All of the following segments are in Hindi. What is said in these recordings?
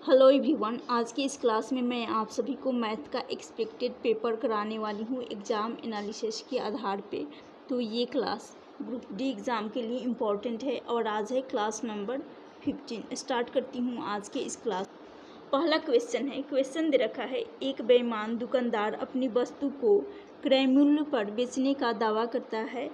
हेलो एवरीवन, आज की इस क्लास में मैं आप सभी को मैथ का एक्सपेक्टेड पेपर कराने वाली हूँ एग्ज़ाम एनालिसिस के आधार पे। तो ये क्लास ग्रुप डी एग्ज़ाम के लिए इम्पॉर्टेंट है और आज है क्लास नंबर 15। स्टार्ट करती हूँ आज के इस क्लास। पहला क्वेश्चन है, क्वेश्चन दे रखा है, एक बेईमान दुकानदार अपनी वस्तु को क्रय मूल्य पर बेचने का दावा करता है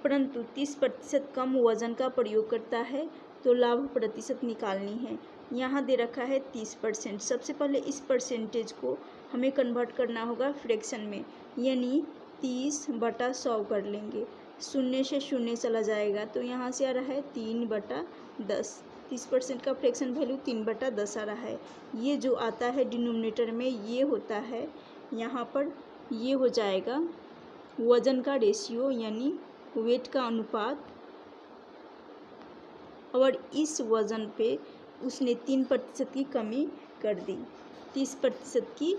परंतु 30% कम वजन का प्रयोग करता है, तो लाभ प्रतिशत निकालनी है। यहाँ दे रखा है 30%। सबसे पहले इस परसेंटेज को हमें कन्वर्ट करना होगा फ्रैक्शन में, यानी 30/100 कर लेंगे। शून्य से शून्य चला जाएगा तो यहाँ से आ रहा है 3/10। 30% का फ्रैक्शन वैल्यू 3/10 आ रहा है। ये जो आता है डिनोमिनेटर में ये होता है, यहाँ पर ये हो जाएगा वज़न का रेशियो यानी वेट का अनुपात, और इस वज़न पे उसने 3% की कमी कर दी। 30% की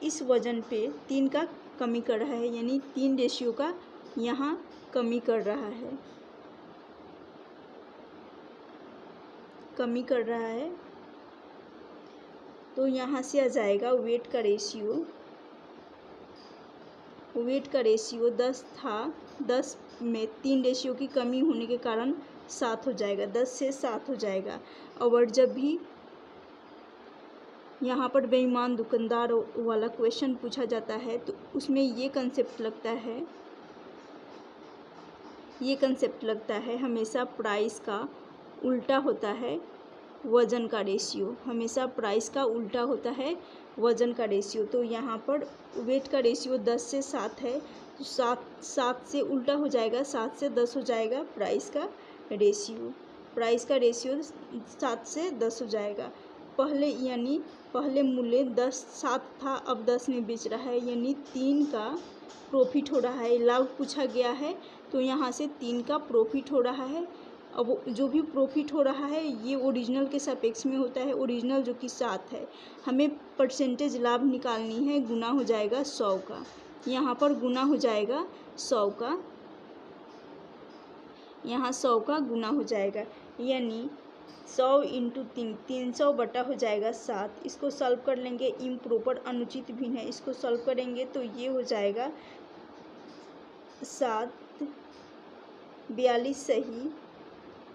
इस वज़न पे 3 का कमी कर रहा है, यानी 3 रेशियो का यहाँ कमी कर रहा है, तो यहाँ से आ जाएगा वेट का रेशियो 10 था, 10 में 3 रेशियो की कमी होने के कारण 7 हो जाएगा, 10 से 7 हो जाएगा। और जब भी यहाँ पर बेईमान दुकानदार वाला क्वेश्चन पूछा जाता है तो उसमें ये कंसेप्ट लगता है हमेशा प्राइस का उल्टा होता है वज़न का रेशियो, हमेशा प्राइस का उल्टा होता है वज़न का रेशियो। तो यहाँ पर वेट का रेशियो 10 से 7 है, तो 7 से उल्टा हो जाएगा, 7 से 10 हो जाएगा प्राइस का रेशियो 7 से 10 हो जाएगा। पहले मूल्य 7 था, अब 10 में बेच रहा है, यानी 3 का प्रॉफिट हो रहा है। लाभ पूछा गया है तो यहाँ से 3 का प्रॉफिट हो रहा है। अब जो भी प्रॉफिट हो रहा है ये ओरिजिनल के सापेक्ष में होता है, ओरिजिनल जो कि 7 है। हमें परसेंटेज लाभ निकालनी है, गुना हो जाएगा 100 का, यहाँ पर गुना हो जाएगा 100 का, यहाँ 100 का गुना हो जाएगा, यानी 100 इंटू 300 बटा हो जाएगा 7। इसको सॉल्व कर लेंगे, इम्प्रॉपर अनुचित भिन्न है, इसको सॉल्व करेंगे तो ये हो जाएगा 7 42 सही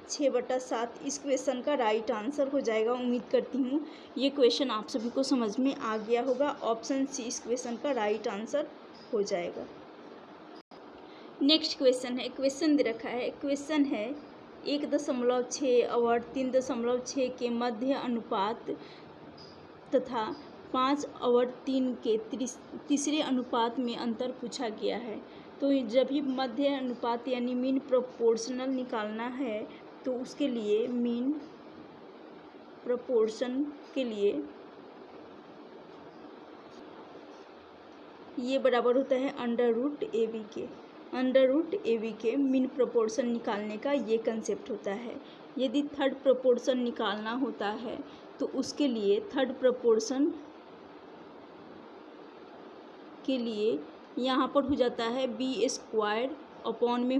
6/7। इस क्वेश्चन का राइट आंसर हो जाएगा। उम्मीद करती हूँ ये क्वेश्चन आप सभी को समझ में आ गया होगा। ऑप्शन सी इस क्वेश्चन का राइट आंसर हो जाएगा। नेक्स्ट क्वेश्चन है, क्वेश्चन दे रखा है, क्वेश्चन है 1.6 और 3.6 के मध्य अनुपात तथा 5 और 3 के तीसरे अनुपात में अंतर पूछा गया है। तो जब भी मध्य अनुपात यानी मीन प्रोपोर्शनल निकालना है तो उसके लिए मीन प्रोपोर्शन के लिए ये बराबर होता है अंडर रूट के मीन प्रोपोर्शन निकालने का ये कंसेप्ट होता है। यदि थर्ड प्रोपोर्शन निकालना होता है तो उसके लिए थर्ड प्रोपोर्शन के लिए यहाँ पर हो जाता है b² अपॉन में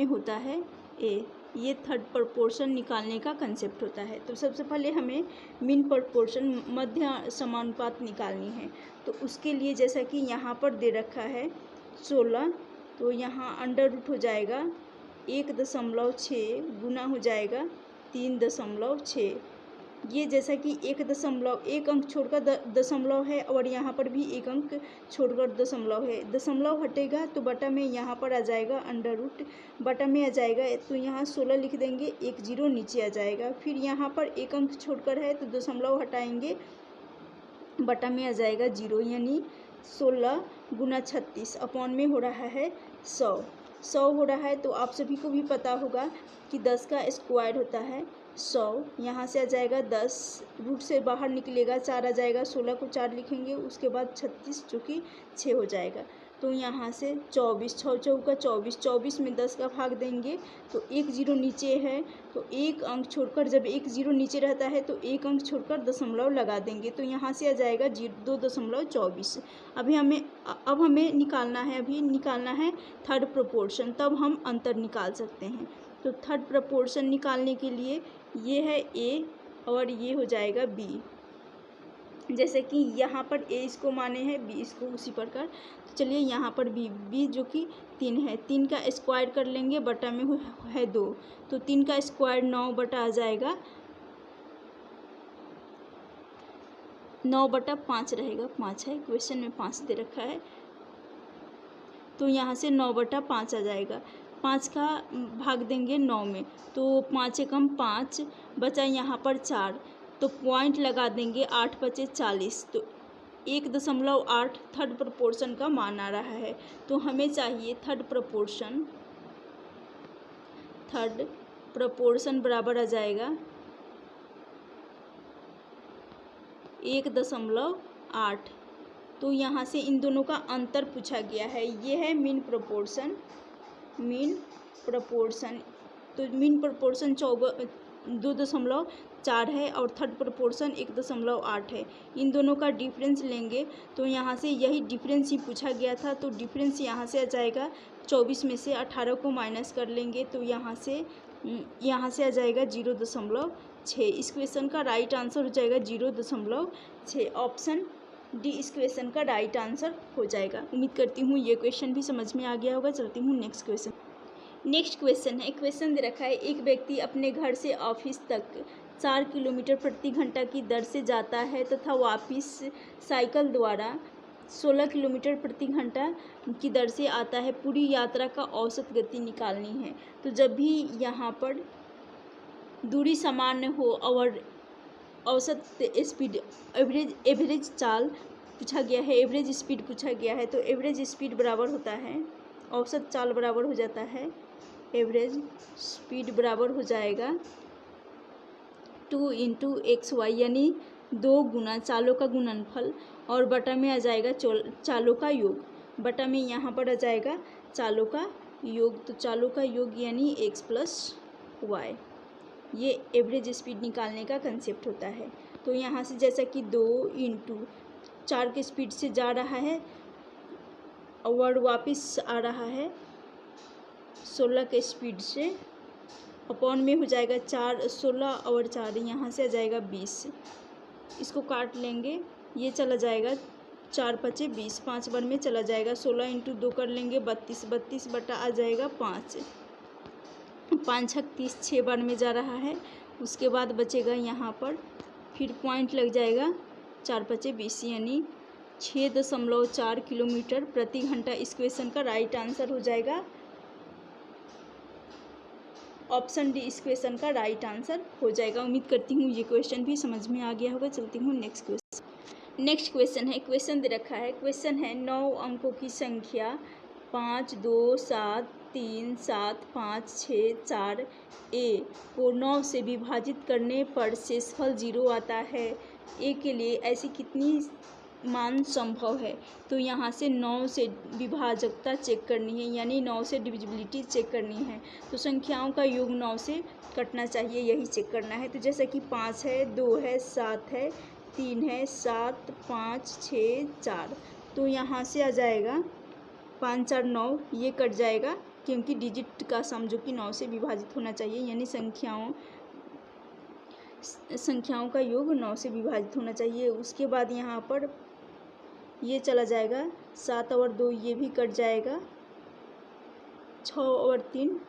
होता है a। ये थर्ड प्रोपोर्शन निकालने का कंसेप्ट होता है। तो सबसे पहले हमें मीन प्रोपोर्शन मध्य समानुपात निकालनी है, तो उसके लिए जैसा कि यहाँ पर दे रखा है 16, तो यहाँ अंडर रूट हो जाएगा 1.6 गुना हो जाएगा 3.6। ये जैसा कि 1 अंक छोड़कर दशमलव है और यहाँ पर भी 1 अंक छोड़कर दशमलव है, दशमलव हटेगा तो बटा में यहाँ पर आ जाएगा अंडर रूट, बटा में आ जाएगा तो यहाँ 16 लिख देंगे, 1 0 नीचे आ जाएगा। फिर यहाँ पर 1 अंक छोड़कर है तो दशमलव हटाएंगे, बटा में आ जाएगा 0, यानी 16 गुना 36 अपॉन में हो रहा है 100 हो रहा है। तो आप सभी को भी पता होगा कि 10 का स्क्वायर होता है 100। यहाँ से आ जाएगा 10, रूट से बाहर निकलेगा 4 आ जाएगा, 16 को 4 लिखेंगे, उसके बाद 36 जो कि 6 हो जाएगा। तो यहाँ से 24, 6 चौका 24, 24 में 10 का भाग देंगे तो एक जीरो नीचे है, तो एक अंक छोड़कर, जब एक जीरो नीचे रहता है तो एक अंक छोड़कर दशमलव लगा देंगे, तो यहाँ से आ जाएगा 2.24। अब हमें निकालना है थर्ड प्रोपोर्शन, तब हम अंतर निकाल सकते हैं। तो थर्ड प्रोपोर्शन निकालने के लिए ये है ए और ये हो जाएगा बी। जैसे कि यहाँ पर ए इसको माने हैं, बी इसको उसी प्रकार। तो चलिए यहाँ पर बी जो कि 3 है, 3 का स्क्वायर कर लेंगे, बटा में है 2, तो 3 का स्क्वायर 9 बटा आ जाएगा, 9 बटा 5 रहेगा, 5 है क्वेश्चन में 5 दे रखा है, तो यहाँ से 9 बटा 5 आ जाएगा। 5 का भाग देंगे 9 में, तो 5 एकम 5 बचा यहाँ पर 4, तो पॉइंट लगा देंगे, 8 बचे 40, तो 1.8 थर्ड प्रोपोर्शन का मान आ रहा है। तो हमें चाहिए थर्ड प्रोपोर्शन बराबर आ जाएगा 1.8। तो यहाँ से इन दोनों का अंतर पूछा गया है, ये है मीन प्रोपोर्शन। तो मीन प्रोपोर्शन 2.4 है और थर्ड प्रोपोर्शन 1.8 है। इन दोनों का डिफरेंस लेंगे, तो यहाँ से यही डिफरेंस ही पूछा गया था, तो डिफरेंस यहाँ से आ जाएगा 24 में से 18 को माइनस कर लेंगे, तो यहाँ से आ जाएगा 0.6। इस क्वेश्चन का राइट आंसर हो जाएगा 0.6। ऑप्शन डी इस क्वेश्चन का राइट आंसर हो जाएगा। उम्मीद करती हूँ ये क्वेश्चन भी समझ में आ गया होगा। चलती हूँ नेक्स्ट क्वेश्चन है। क्वेश्चन दे रखा है, एक व्यक्ति अपने घर से ऑफिस तक 4 किलोमीटर प्रति घंटा की दर से जाता है तथा वापस साइकिल द्वारा 16 किलोमीटर प्रति घंटा की दर से आता है। पूरी यात्रा का औसत गति निकालनी है। तो जब भी यहाँ पर दूरी समान हो और औसत स्पीड एवरेज चाल पूछा गया है, एवरेज स्पीड पूछा गया है, तो एवरेज स्पीड बराबर होता है, औसत चाल बराबर हो जाता है, एवरेज स्पीड बराबर हो जाएगा 2 × XY, यानी 2 गुना चालों का गुणनफल, और बटा में आ जाएगा चालों का योग, बटा में यहाँ पर आ जाएगा चालों का योग, तो चालों का योग यानी x + y। ये एवरेज स्पीड निकालने का कंसेप्ट होता है। तो यहाँ से जैसा कि 2 × 4 के स्पीड से जा रहा है और वापस आ रहा है 16 के स्पीड से, अपॉन में हो जाएगा 16 और 4, यहाँ से आ जाएगा 20। इसको काट लेंगे, ये चला जाएगा 4 × 5 = 20, 5 बार में चला जाएगा, 16 × 2 कर लेंगे 32, 32 बटा आ जाएगा 5, 5 × 30, 6 बार में जा रहा है। उसके बाद बचेगा यहाँ पर, फिर पॉइंट लग जाएगा, 4 × 5 = 20, यानी 6.4 किलोमीटर प्रति घंटा। इस क्वेश्चन का राइट आंसर हो जाएगा ऑप्शन डी, इस क्वेश्चन का राइट आंसर हो जाएगा। उम्मीद करती हूँ ये क्वेश्चन भी समझ में आ गया होगा। चलती हूँ नेक्स्ट क्वेश्चन है। क्वेश्चन दे रखा है, क्वेश्चन है 9 अंकों की संख्या 5, 2, 7, 3, 7, 5, 6, 4 ए को 9 से विभाजित करने पर शेषफल 0 आता है। ए के लिए ऐसी कितनी मान संभव है? तो यहाँ से 9 से विभाजकता चेक करनी है, यानी 9 से डिविजिबिलिटी चेक करनी है। तो संख्याओं का योग 9 से कटना चाहिए, यही चेक करना है। तो जैसे कि 5 है, 2 है, 7 है, 3 है, 7, 5, 6, 4, तो यहाँ से आ जाएगा 5, 4, 9, ये कट जाएगा, क्योंकि डिजिट का सम जो कि 9 से विभाजित होना चाहिए, यानी संख्याओं का योग 9 से विभाजित होना चाहिए। उसके बाद यहाँ पर ये चला जाएगा, 7 और 2 ये भी कट जाएगा, 6 और 3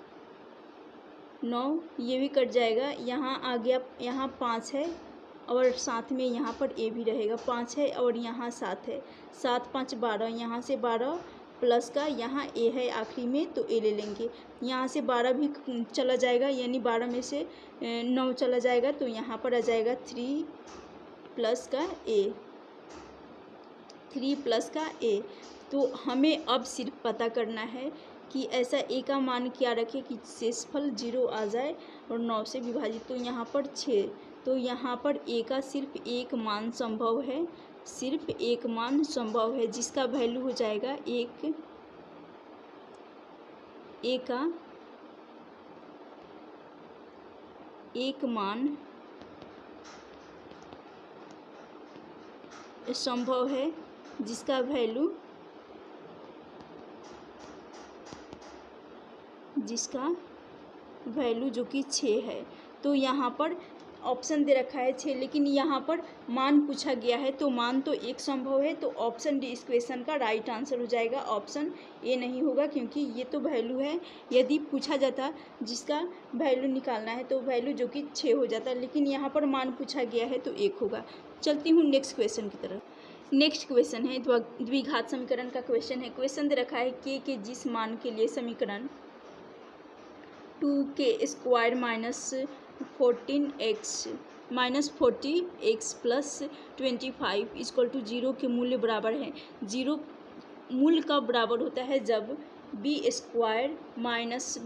9 ये भी कट जाएगा। यहाँ आ गया, यहाँ 5 है और साथ में यहाँ पर ए भी रहेगा, 5 है और यहाँ 7 है, 7, 5, 12, यहाँ से 12 प्लस का यहाँ ए है आखिरी में, तो ए ले लेंगे। यहाँ से 12 भी चला जाएगा, यानी 12 में से 9 चला जाएगा, तो यहाँ पर आ जाएगा 3 प्लस का ए, 3 प्लस का ए। तो हमें अब सिर्फ पता करना है कि ऐसा ए का मान क्या रखे कि शेषफल 0 आ जाए और 9 से विभाजित। तो यहाँ पर 6, तो यहाँ पर ए का सिर्फ एक मान संभव है, सिर्फ एक मान संभव है जिसका वैल्यू हो जाएगा एक मान संभव है जिसका वैल्यू जो कि 6 है। तो यहाँ पर ऑप्शन दे रखा है 6, लेकिन यहाँ पर मान पूछा गया है तो मान तो एक संभव है, तो ऑप्शन डी इस क्वेश्चन का राइट आंसर हो जाएगा। ऑप्शन ए नहीं होगा क्योंकि ये तो वैल्यू है। यदि पूछा जाता जिसका वैल्यू निकालना है तो वैल्यू जो कि 6 हो जाता, लेकिन यहाँ पर मान पूछा गया है तो 1 होगा। चलती हूँ नेक्स्ट क्वेश्चन की तरफ। नेक्स्ट क्वेश्चन है द्विघात समीकरण का क्वेश्चन है। क्वेश्चन दे रखा है के जिस मान के लिए समीकरण 2k² -40x plus 25 equal to 0 के मूल्य बराबर है। 0 मूल्य कब बराबर होता है? जब b² माइनस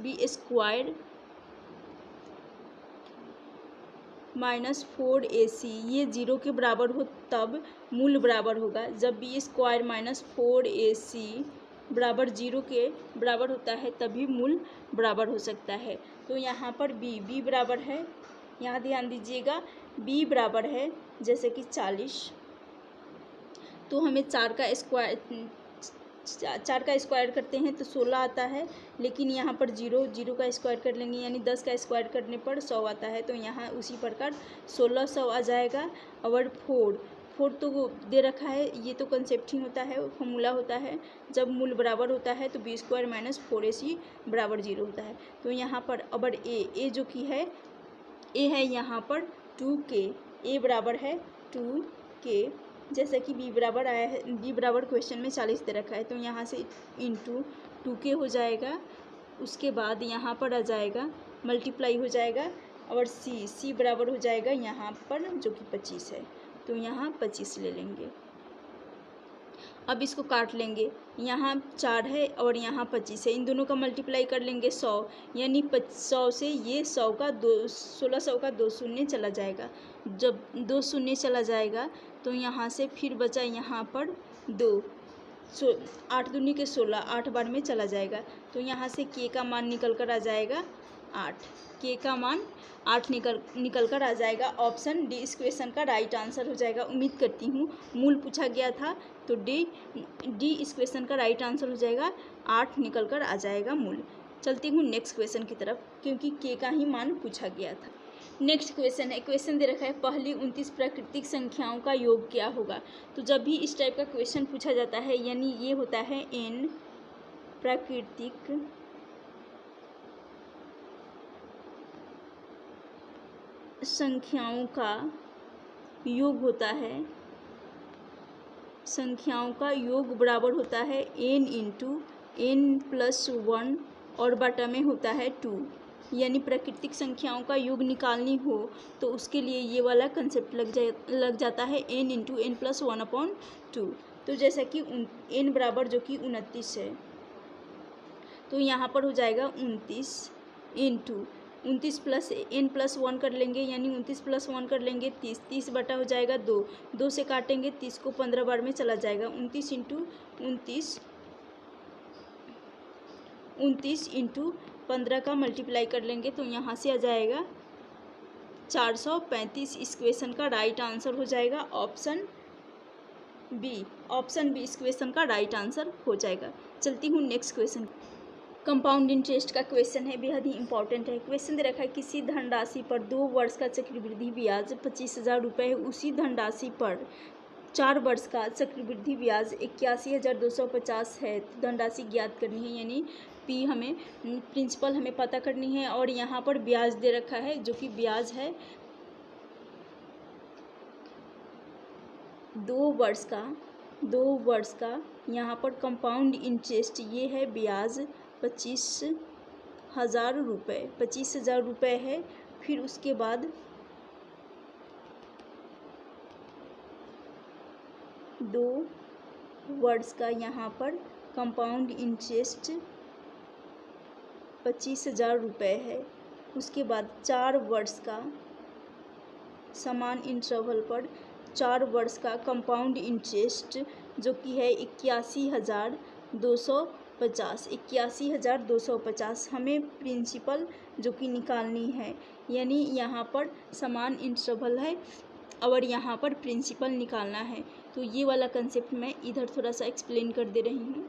4ac ये 0 के बराबर हो तब मूल्य बराबर होगा। जब b² - 4ac बराबर 0 के बराबर होता है तभी मूल्य बराबर हो सकता है। तो यहाँ पर b बराबर है, यहाँ ध्यान दीजिएगा, b बराबर है जैसे कि 40, तो हमें 4 का स्क्वायर करते हैं तो 16 आता है, लेकिन यहाँ पर 0 का स्क्वायर कर लेंगे यानी 10 का स्क्वायर करने पर 100 आता है, तो यहाँ उसी प्रकार 1600 आ जाएगा। और 4 तो दे रखा है, ये तो कंसेप्ट ही होता है, फॉर्मूला होता है। जब मूल बराबर होता है तो b² - 4ac बराबर 0 होता है। तो यहाँ पर अबर ए जो कि है ए है यहाँ पर 2k, ए बराबर है 2k, जैसा कि b बराबर आया है, b बराबर क्वेश्चन में 40 दे रखा है, तो यहाँ से इंटू 2k हो जाएगा। उसके बाद यहाँ पर आ जाएगा मल्टीप्लाई हो जाएगा और c बराबर हो जाएगा यहाँ पर जो कि 25 है, तो यहाँ 25 ले लेंगे। अब इसको काट लेंगे, यहाँ 4 है और यहाँ 25 है, इन दोनों का मल्टीप्लाई कर लेंगे 100, यानी 100 से ये 1600 का 2 शून्य चला जाएगा। जब 2 शून्य चला जाएगा तो यहाँ से फिर बचा यहाँ पर 2, 8 दूनी के 16, 8 बार में चला जाएगा, तो यहाँ से k का मान निकल कर आ जाएगा 8, k का मान 8 निकल कर आ जाएगा। ऑप्शन डी इस क्वेश्चन का राइट आंसर हो जाएगा। उम्मीद करती हूँ मूल पूछा गया था तो डी इस क्वेश्चन का राइट आंसर हो जाएगा, 8 निकल कर आ जाएगा मूल। चलती हूँ नेक्स्ट क्वेश्चन की तरफ क्योंकि के का ही मान पूछा गया था। नेक्स्ट क्वेश्चन है, क्वेश्चन दे रखा है पहली 29 प्राकृतिक संख्याओं का योग क्या होगा। तो जब भी इस टाइप का क्वेश्चन पूछा जाता है यानी ये होता है n प्राकृतिक संख्याओं का योग होता है, संख्याओं का योग बराबर होता है n इंटू n+1 और बटा में होता है 2, यानी प्राकृतिक संख्याओं का योग निकालनी हो तो उसके लिए ये वाला कंसेप्ट लग जाता है n इंटू n+1/2। तो जैसा कि n बराबर जो कि 29 है, तो यहाँ पर हो जाएगा 29 इंटू 29 प्लस n+1 कर लेंगे यानी 29 + 1 कर लेंगे 30, 30 बटा हो जाएगा 2, 2 से काटेंगे 30 को 15 बार में चला जाएगा। 29 इंटू 15 का मल्टीप्लाई कर लेंगे तो यहाँ से आ जाएगा 435। इस क्वेश्चन का राइट आंसर हो जाएगा ऑप्शन बी इस क्वेश्चन का राइट आंसर हो जाएगा। चलती हूँ नेक्स्ट क्वेश्चन। कंपाउंड इंटरेस्ट का क्वेश्चन है, बेहद ही इंपॉर्टेंट है। क्वेश्चन दे रखा है किसी धनराशि पर 2 वर्ष का चक्रवृद्धि ब्याज 25,000 रुपये है, उसी धनराशि पर 4 वर्ष का चक्रवृद्धि ब्याज 81,250 है। तो धनराशि ज्ञात करनी है यानी पी हमें प्रिंसिपल हमें पता करनी है और यहाँ पर ब्याज दे रखा है जो कि ब्याज है 2 वर्ष का यहाँ पर कंपाउंड इंटरेस्ट ये है ब्याज 25,000 रुपये है। फिर उसके बाद 2 वर्ष का यहाँ पर कंपाउंड इंटरेस्ट 25,000 रुपये है। उसके बाद 4 वर्ष का समान इंटरवल पर 4 वर्ष का कंपाउंड इंटरेस्ट जो कि है 81,250। 81,250 हमें प्रिंसिपल जो कि निकालनी है, यानी यहाँ पर समान इंटरवल है और यहाँ पर प्रिंसिपल निकालना है। तो ये वाला कंसेप्ट मैं इधर थोड़ा सा एक्सप्लेन कर दे रही हूँ,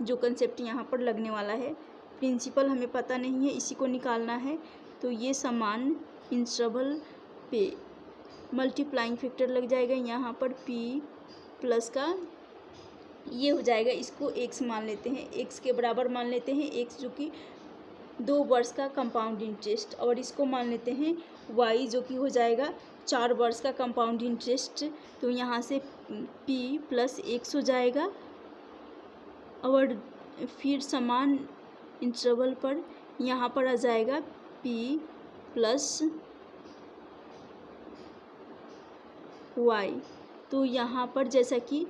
जो कंसेप्ट यहाँ पर लगने वाला है। प्रिंसिपल हमें पता नहीं है, इसी को निकालना है। तो ये समान इंटरवल पे मल्टीप्लाइंग फैक्टर लग जाएगा यहाँ पर p प्लस का, ये हो जाएगा, इसको x मान लेते हैं, x के बराबर मान लेते हैं, x जो कि 2 वर्ष का कंपाउंड इंटरेस्ट, और इसको मान लेते हैं y जो कि हो जाएगा 4 वर्ष का कंपाउंड इंटरेस्ट। तो यहाँ से p प्लस x हो जाएगा और फिर समान इंटरवल पर यहाँ पर आ जाएगा p प्लस y। तो यहाँ पर जैसा कि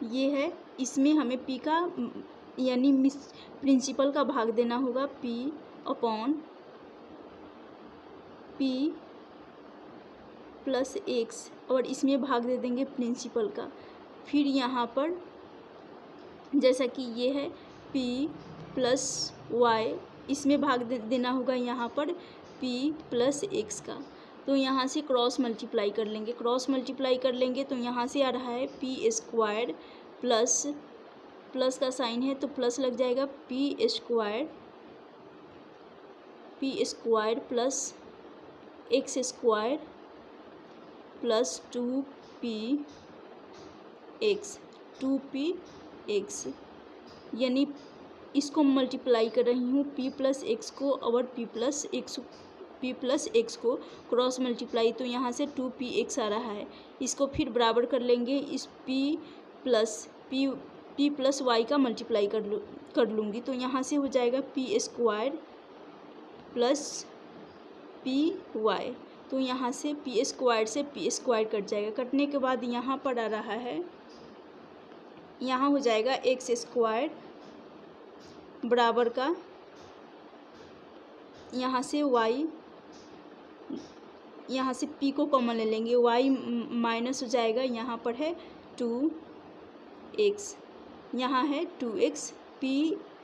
ये है, इसमें हमें p का यानी प्रिंसिपल का भाग देना होगा p upon p plus x, और इसमें भाग दे देंगे प्रिंसिपल का। फिर यहाँ पर जैसा कि ये है p प्लस y, इसमें भाग देना होगा यहाँ पर p प्लस x का। तो यहाँ से क्रॉस मल्टीप्लाई कर लेंगे, क्रॉस मल्टीप्लाई कर लेंगे तो यहाँ से आ रहा है p स्क्वायर प्लस, प्लस का साइन है तो प्लस लग जाएगा, p square plus x square plus 2px, यानी इसको मल्टीप्लाई कर रही हूँ p प्लस x को और p प्लस x को क्रॉस मल्टीप्लाई, तो यहाँ से 2px आ रहा है। इसको फिर बराबर कर लेंगे, इस p प्लस y का मल्टीप्लाई कर लूँगी, तो यहाँ से हो जाएगा p स्क्वायर प्लस py। तो यहाँ से p स्क्वायर से p स्क्वायर कट जाएगा, कटने के बाद यहाँ पर आ रहा है, यहाँ हो जाएगा x स्क्वायर बराबर का, यहाँ से y, यहाँ से p को कॉमन ले लेंगे, y माइनस हो जाएगा, यहाँ पर है 2x, यहाँ है 2x,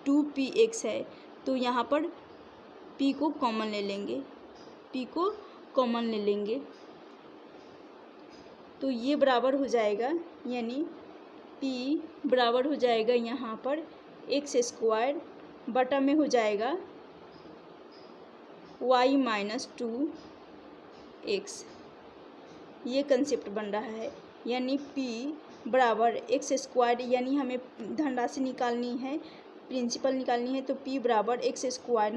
2px है, तो यहाँ पर p को कॉमन ले लेंगे, तो ये बराबर हो जाएगा, यानी p बराबर हो जाएगा यहाँ पर x स्क्वायर बटा में हो जाएगा y माइनस 2x। ये कंसेप्ट बन रहा है, यानी p बराबर x स्क्वायर, यानी हमें धनराशि निकालनी है, प्रिंसिपल निकालनी है, तो p बराबर x स्क्वायर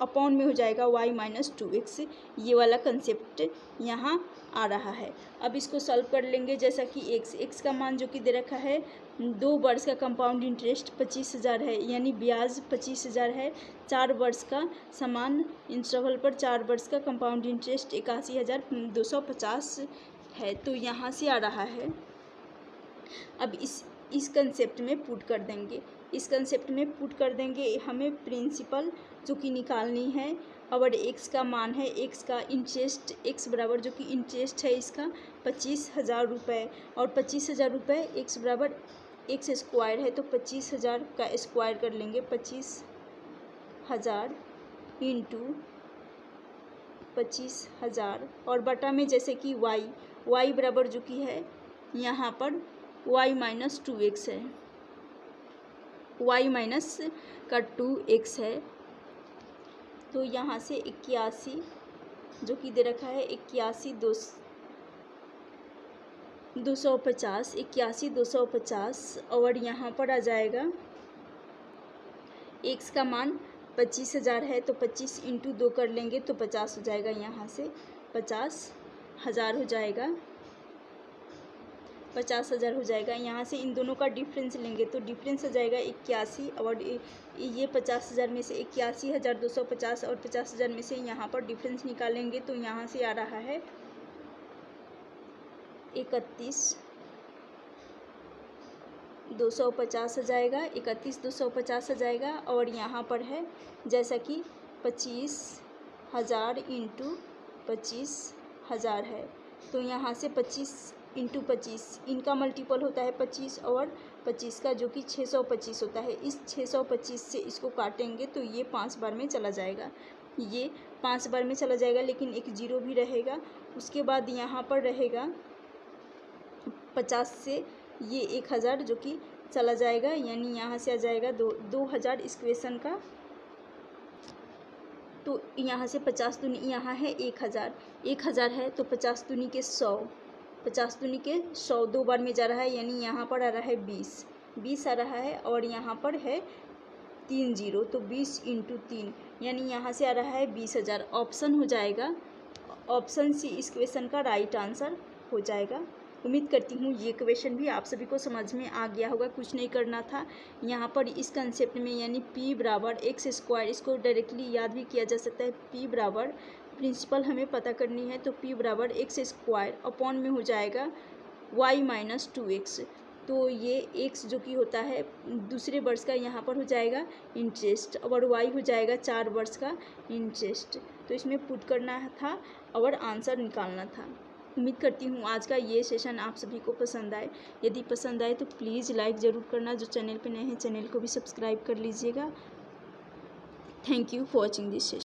अपॉन में हो जाएगा y माइनस 2x। ये वाला कंसेप्ट यहाँ आ रहा है। अब इसको सॉल्व कर लेंगे, जैसा कि x का मान जो कि दे रखा है 2 वर्ष का कंपाउंड इंटरेस्ट 25,000 है, यानी ब्याज 25,000 है। 4 वर्ष का समान इंटरवल पर 4 वर्ष का कंपाउंड इंटरेस्ट 81,250 है, तो यहाँ से आ रहा है। अब इस कंसेप्ट में पुट कर देंगे, हमें प्रिंसिपल जो कि निकालनी है और x का मान है, x का इंटरेस्ट, x बराबर जो कि इंटरेस्ट है इसका 25,000 रुपये, और 25,000 रुपये x बराबर x स्क्वायर है, तो 25,000 का स्क्वायर कर लेंगे, 25,000 इंटू 25,000, और बटा में जैसे कि y बराबर जो कि है यहाँ पर y माइनस 2x है, y माइनस का 2x है, तो यहाँ से 81 जो कि दे रखा है 81,250, और यहाँ पर आ जाएगा x का मान 25,000 है, तो 25 इंटू 2 कर लेंगे तो 50 हो जाएगा, यहाँ से 50,000 हो जाएगा, 50,000 हो जाएगा। यहाँ से इन दोनों का डिफरेंस लेंगे तो डिफरेंस हो जाएगा 81, और ये 50,000 में से 81,250 और 50,000 में से यहाँ पर डिफरेंस निकालेंगे, तो यहाँ से आ रहा है 31,250 आ जाएगा, 31,250 आ जाएगा, और यहाँ पर है जैसा कि 25,000 इंटू 25,000 है, तो यहाँ से इंटू 25, इनका मल्टीपल होता है 25 और 25 का, जो कि 625 होता है। इस 625 से इसको काटेंगे तो ये 5 बार में चला जाएगा, ये 5 बार में चला जाएगा, लेकिन एक जीरो भी रहेगा। उसके बाद यहाँ पर रहेगा 50 से ये 1000 जो कि चला जाएगा, यानी यहाँ से आ जाएगा 2000 इस क्वेश्चन का। तो यहाँ से 50 दूनी, यहाँ है 1000 है तो 50 दूनी के 100, 50 दूनी के 100 2 बार में जा रहा है, यानी यहाँ पर आ रहा है 20 आ रहा है, और यहाँ पर है 3 जीरो, तो 20 इंटू 3, यानी यहाँ से आ रहा है 20,000। ऑप्शन हो जाएगा, ऑप्शन सी इस क्वेश्चन का राइट आंसर हो जाएगा। उम्मीद करती हूँ ये क्वेश्चन भी आप सभी को समझ में आ गया होगा। कुछ नहीं करना था यहाँ पर इस कंसेप्ट में, यानी p बराबर एक्स स्क्वायर, इसको डायरेक्टली याद भी किया जा सकता है। p बराबर प्रिंसिपल हमें पता करनी है, तो p बराबर एक्स स्क्वायर अपॉन में हो जाएगा y माइनस 2x। तो ये x जो कि होता है दूसरे वर्ष का, यहाँ पर हो जाएगा इंटरेस्ट, और y हो जाएगा 4 वर्ष का इंटरेस्ट। तो इसमें पुट करना था और आंसर निकालना था। उम्मीद करती हूँ आज का ये सेशन आप सभी को पसंद आए। यदि पसंद आए तो प्लीज़ लाइक ज़रूर करना। जो चैनल पे नए हैं चैनल को भी सब्सक्राइब कर लीजिएगा। Thank you for watching this session.